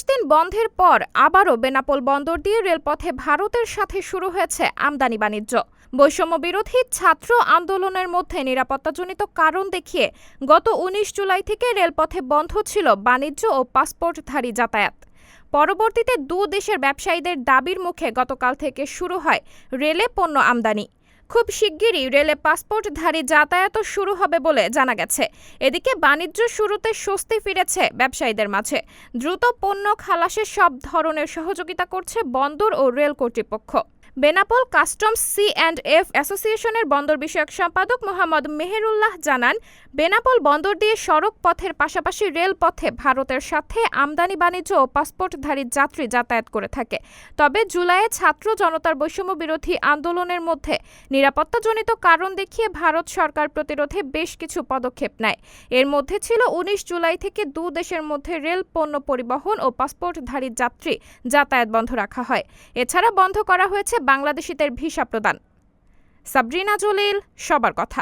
দিন বন্ধের পর আবারও বেনাপোল বন্দর দিয়ে রেলপথে ভারতের সাথে শুরু হয়েছে আমদানি বাণিজ্য। বৈষম্য বিরোধী ছাত্র আন্দোলনের মধ্যে নিরাপত্তাজনিত কারণ দেখিয়ে গত ১৯ জুলাই থেকে রেলপথে বন্ধ ছিল বাণিজ্য ও পাসপোর্টধারী যাতায়াত। পরবর্তীতে দেশের ব্যবসায়ীদের দাবির মুখে গতকাল থেকে শুরু হয় রেলে পণ্য আমদানি। খুব শিগগিরই রেলে পাসপোর্টধারী যাতায়াতও শুরু হবে বলে জানা গেছে। এদিকে বাণিজ্য শুরুতে স্বস্তি ফিরেছে ব্যবসায়ীদের মাঝে। দ্রুত পণ্য খালাসে সব ধরনের সহযোগিতা করছে বন্দর ও রেল কর্তৃপক্ষ। বেনাপোল কাস্টমস সি&এফ অ্যাসোসিয়েশনের বন্দর বিষয়ক সম্পাদক মোহাম্মদ মেহেরুল্লাহ জানান, বেনাপোল বন্দর দিয়ে সড়ক পথের পাশাপাশি রেলপথে ভারতের সাথে আমদানি বাণিজ্য ও পাসপোর্টধারী যাত্রী যাতায়াত করে থাকে। তবে জুলাইয়ে ছাত্র জনতার বৈষম্য বিরোধী আন্দোলনের মধ্যে নিরাপত্তাজনিত কারণ দেখিয়ে ভারত সরকার প্রতিরোধে বেশ কিছু পদক্ষেপ নেয়। এর মধ্যে ছিল ১৯ জুলাই থেকে দেশের মধ্যে রেল পণ্য পরিবহন ও পাসপোর্টধারী যাত্রী যাতায়াত বন্ধ রাখা হয়। এছাড়া বন্ধ করা হয়েছে বাংলাদেশিদের ভিসা প্রদান। সাবরিনা জলিল, সবার কথা।